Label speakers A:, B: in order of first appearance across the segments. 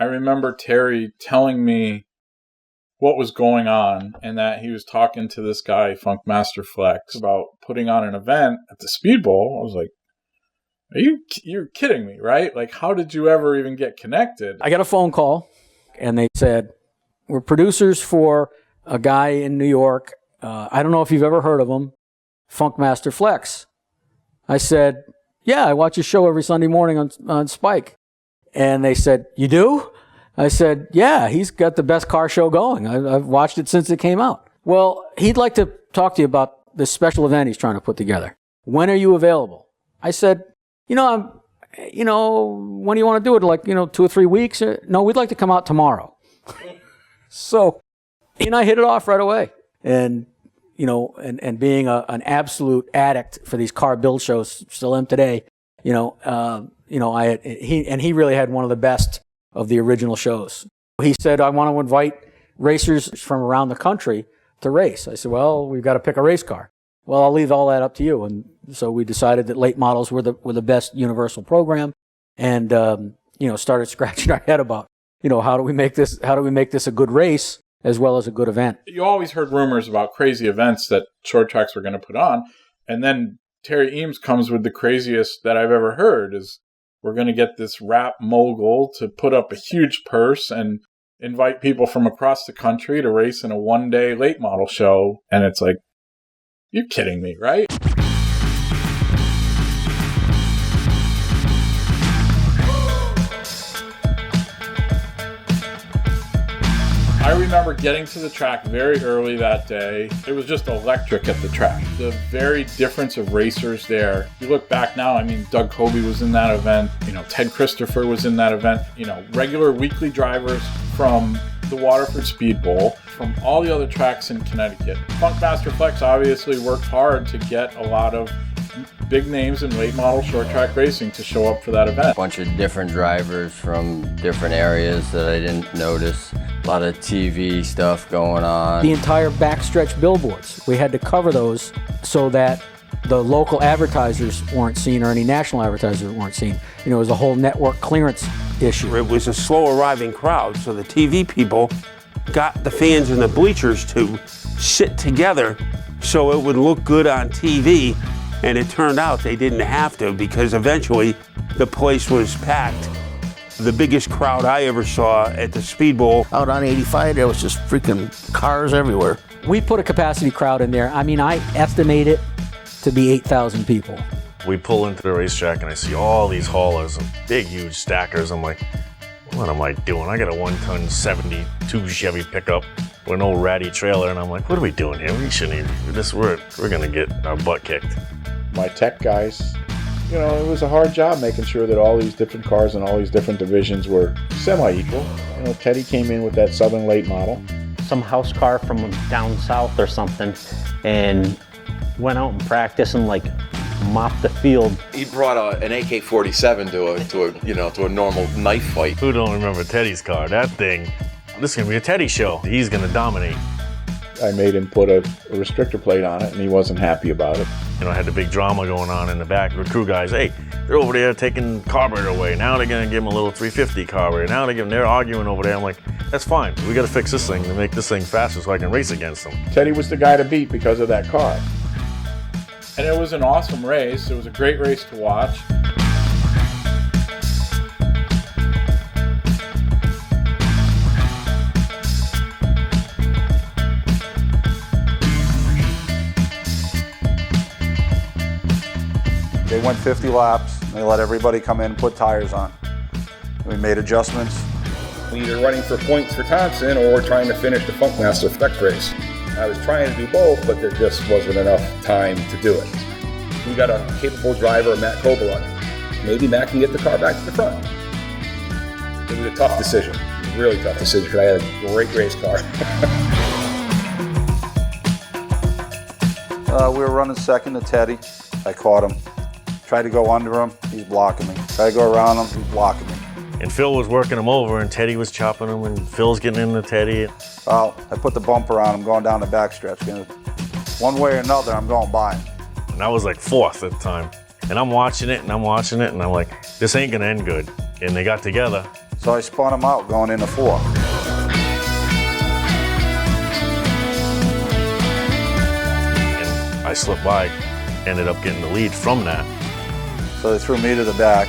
A: I remember Terry telling me what was going on and that he was talking to this guy, Funkmaster Flex, about putting on an event at the Speedbowl. I was like, you're kidding me, right? Like, how did you ever even get connected?
B: I got a phone call, and they said, we're producers for a guy in New York. I don't know if you've ever heard of him, Funkmaster Flex. I said, yeah, I watch his show every Sunday morning on Spike. And they said, you do? I said, yeah, he's got the best car show going. I've watched it since it came out. Well, he'd like to talk to you about this special event he's trying to put together. When are you available? I said, when do you want to do it? Like, 2 or 3 weeks? No, we'd like to come out tomorrow. So, he and I hit it off right away. And, and being an absolute addict for these car build shows, still am today, he really had one of the best of the original shows. He said, I want to invite racers from around the country to race. I said, well, we've got to pick a race car. Well, I'll leave all that up to you. And so we decided that late models were the best universal program, and started scratching our head about, how do we make this a good race as well as a good event.
A: You always heard rumors about crazy events that short tracks were going to put on, and then Terry Eames comes with the craziest that I've ever heard is we're going to get this rap mogul to put up a huge purse and invite people from across the country to race in a one-day late model show. And it's like, you're kidding me, right? I remember getting to the track very early that day. It was just electric at the track. The very difference of racers there. You look back now, Doug Colby was in that event. Ted Christopher was in that event. Regular weekly drivers from the Waterford Speedbowl, from all the other tracks in Connecticut. Funkmaster Flex obviously worked hard to get a lot of big names in late model short track racing to show up for that event.
C: A bunch of different drivers from different areas that I didn't notice. A lot of TV stuff going on.
B: The entire backstretch billboards, we had to cover those so that the local advertisers weren't seen or any national advertisers weren't seen. It was a whole network clearance issue.
D: It was a slow arriving crowd, so the TV people got the fans in the bleachers to sit together so it would look good on TV. And it turned out they didn't have to, because eventually the place was packed. The biggest crowd I ever saw at the Speedbowl.
E: Out on 85, there was just freaking cars everywhere.
B: We put a capacity crowd in there. I estimate it to be 8,000 people.
F: We pull into the racetrack and I see all these haulers and big, huge stackers. I'm like, what am I doing? I got a 1-ton 72 Chevy pickup with an old ratty trailer, and I'm like, what are we doing here? We shouldn't even, we're gonna get our butt kicked.
G: My tech guys, it was a hard job making sure that all these different cars and all these different divisions were semi-equal. Teddy came in with that Southern late model.
H: Some house car from down south or something, and went out and practiced and mopped the field.
I: He brought an AK-47 to a normal knife fight.
F: Who don't remember Teddy's car? That thing, this is gonna be a Teddy show. He's gonna dominate.
G: I made him put a restrictor plate on it, and he wasn't happy about it.
F: I had the big drama going on in the back with crew guys. Hey, they're over there taking carburetor away. Now they're gonna give him a little 350 carburetor. Now they're arguing over there. I'm like, that's fine. We gotta fix this thing to make this thing faster so I can race against them.
G: Teddy was the guy to beat because of that car.
A: And it was an awesome race. It was a great race to watch.
J: They went 50 laps, and they let everybody come in and put tires on. We made adjustments.
K: Either running for points for Thompson or trying to finish the Funkmaster Flex race. I was trying to do both, but there just wasn't enough time to do it. We got a capable driver, Matt Kovaluk. Maybe Matt can get the car back to the front. It was a tough decision, really tough decision, because I had a great race car.
J: We were running second to Teddy. I caught him. Tried to go under him, he's blocking me. Tried to go around him, he's blocking me.
F: And Phil was working him over, and Teddy was chopping him, and Phil's getting into Teddy.
J: Well, I put the bumper on him going down the backstretch. One way or another, I'm going by him.
F: And I was like fourth at the time. And I'm watching it, and I'm like, this ain't gonna end good. And they got together,
J: So I spun him out going into 4.
F: And I slipped by, ended up getting the lead from that.
J: So they threw me to the back.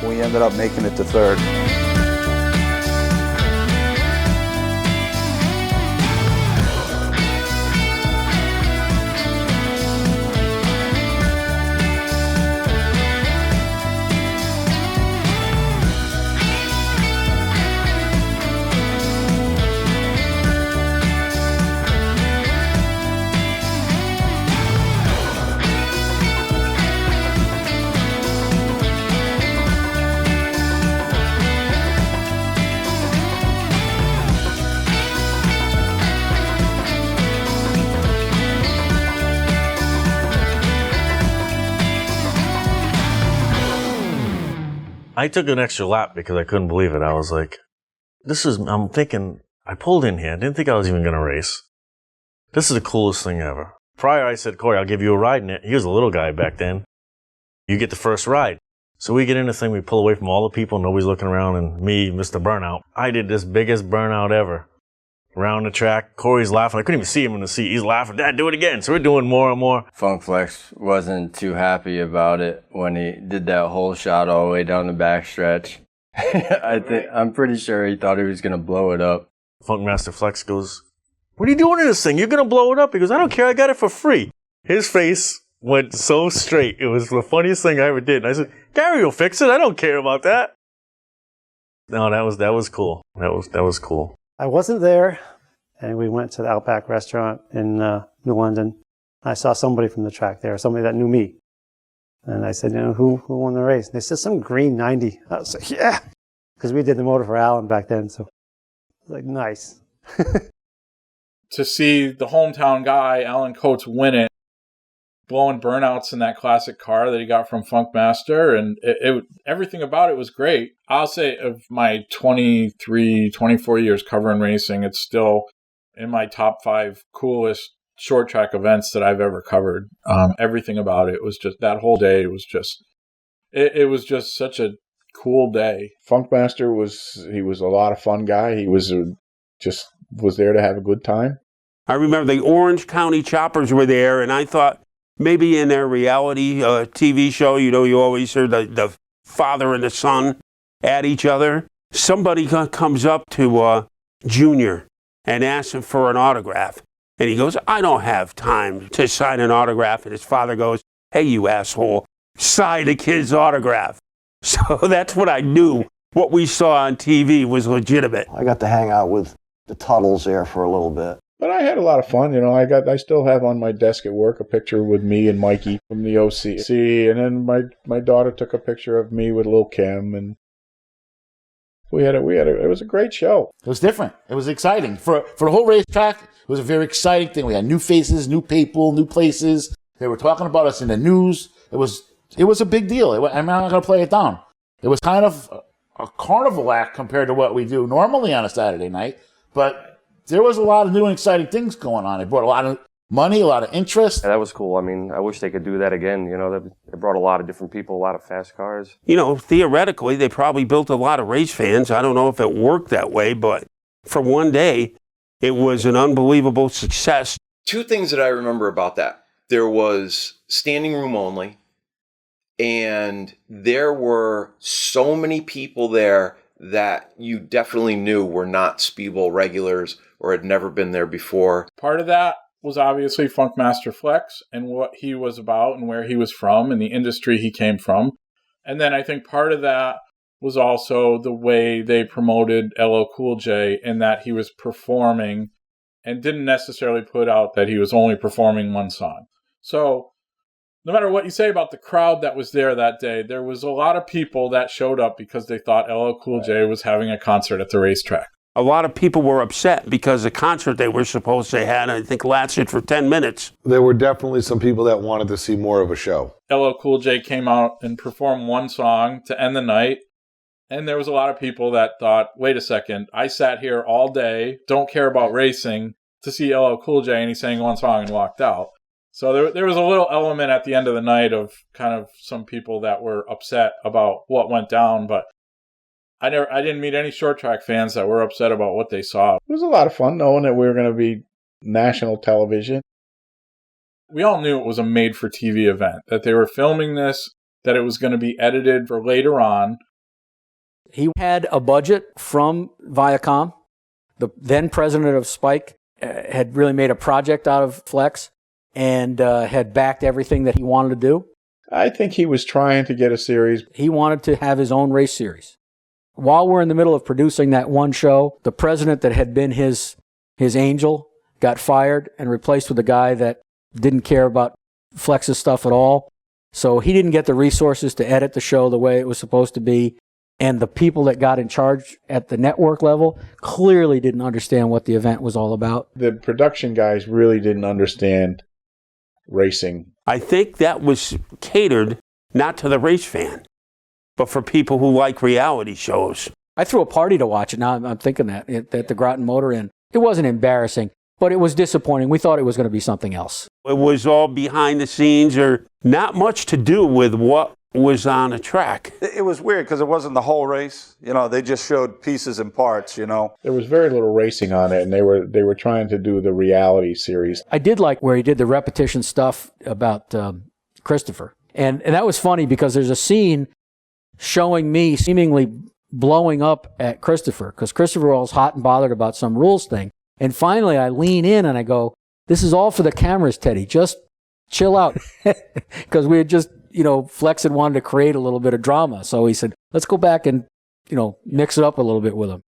J: We ended up making it to 3rd.
F: I took an extra lap because I couldn't believe it. I was like, I'm thinking, I pulled in here. I didn't think I was even going to race. This is the coolest thing ever. Prior, I said, Corey, I'll give you a ride in it. He was a little guy back then. You get the first ride. So we get in this thing, we pull away from all the people, nobody's looking around, and me, Mr. Burnout. I did this biggest burnout ever. Around the track, Corey's laughing. I couldn't even see him in the seat. He's laughing, Dad, do it again. So we're doing more and more.
C: Funk Flex wasn't too happy about it when he did that whole shot all the way down the backstretch. I'm pretty sure he thought he was going to blow it up.
F: Funkmaster Flex goes, what are you doing in this thing? You're going to blow it up? He goes, I don't care. I got it for free. His face went so straight. It was the funniest thing I ever did. And I said, Gary will fix it. I don't care about that. No, that was cool. That was cool.
L: I wasn't there, and we went to the Outback restaurant in New London. I saw somebody from the track there, somebody that knew me. And I said, who won the race? And they said, some green 90. I was like, yeah, because we did the motor for Alan back then. So I was like, nice.
A: To see the hometown guy, Alan Coates, win it, blowing burnouts in that classic car that he got from Funkmaster, and everything about it was great. I'll say of my 23, 24 years covering racing, it's still in my top 5 coolest short track events that I've ever covered. Everything about it was just, that whole day was just, it was just such a cool day.
G: Funkmaster was a lot of fun guy. He was was there to have a good time.
D: I remember the Orange County Choppers were there, and I thought maybe in their reality TV show, you always hear the father and the son at each other. Somebody comes up to Junior and asks him for an autograph. And he goes, I don't have time to sign an autograph. And his father goes, hey, you asshole, sign a kid's autograph. So that's what I knew. What we saw on TV was legitimate.
E: I got to hang out with the Tuttles there for a little bit.
G: But I had a lot of fun. I still have on my desk at work a picture with me and Mikey from the OC. And then my daughter took a picture of me with Lil Kim, and it was a great show.
E: It was different. It was exciting. For the whole racetrack, it was a very exciting thing. We had new faces, new people, new places. They were talking about us in the news. It was a big deal. I'm not going to play it down. It was kind of a carnival act compared to what we do normally on a Saturday night, but there was a lot of new and exciting things going on. It brought a lot of money, a lot of interest.
M: Yeah, that was cool. I mean, I wish they could do that again. It brought a lot of different people, a lot of fast cars.
D: Theoretically, they probably built a lot of race fans. I don't know if it worked that way, but for one day, it was an unbelievable success.
I: 2 things that I remember about that. There was standing room only, and there were so many people there that you definitely knew were not Speedbowl regulars or had never been there before.
A: Part of that was obviously Funkmaster Flex and what he was about and where he was from and the industry he came from. And then I think part of that was also the way they promoted LL Cool J, in that he was performing and didn't necessarily put out that he was only performing one song. So no matter what you say about the crowd that was there that day, there was a lot of people that showed up because they thought LL Cool J was having a concert at the racetrack.
D: A lot of people were upset because the concert they were supposed to have, I think, lasted for 10 minutes.
N: There were definitely some people that wanted to see more of a show.
A: LL Cool J came out and performed one song to end the night. And there was a lot of people that thought, wait a second, I sat here all day, don't care about racing, to see LL Cool J, and he sang one song and walked out. So there was a little element at the end of the night of kind of some people that were upset about what went down. But I didn't meet any short track fans that were upset about what they saw.
G: It was a lot of fun knowing that we were going to be national television.
A: We all knew it was a made-for-TV event, that they were filming this, that it was going to be edited for later on.
B: He had a budget from Viacom. The then president of Spike had really made a project out of Flex and had backed everything that he wanted to do.
G: I think he was trying to get a series.
B: He wanted to have his own race series. While we're in the middle of producing that one show, the president that had been his angel got fired and replaced with a guy that didn't care about Flex's stuff at all. So he didn't get the resources to edit the show the way it was supposed to be. And the people that got in charge at the network level clearly didn't understand what the event was all about.
G: The production guys really didn't understand racing.
D: I think that was catered not to the race fan, but for people who like reality shows.
B: I threw a party to watch it. Now I'm thinking that at the Groton Motor Inn. It wasn't embarrassing, but it was disappointing. We thought it was going to be something else.
D: It was all behind the scenes, or not much to do with what was on a track.
J: It was weird because it wasn't the whole race. You know, they just showed pieces and parts, you know.
G: There was very little racing on it, and they were trying to do the reality series.
B: I did like where he did the repetition stuff about Christopher. And that was funny because there's a scene showing me seemingly blowing up at Christopher because Christopher was hot and bothered about some rules thing. And finally I lean in and I go, this is all for the cameras, Teddy. Just chill out. Because we had just, Flex had wanted to create a little bit of drama. So he said, let's go back and, mix it up a little bit with him.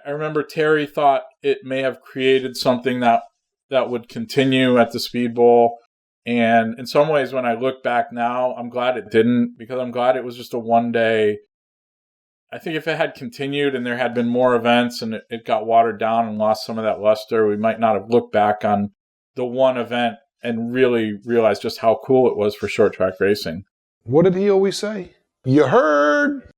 A: I remember Terry thought it may have created something that would continue at the Speedbowl. And in some ways, when I look back now, I'm glad it didn't, because I'm glad it was just a one-day. I think if it had continued and there had been more events and it got watered down and lost some of that luster, we might not have looked back on the one event and really realized just how cool it was for short track racing.
N: What did he always say? You heard?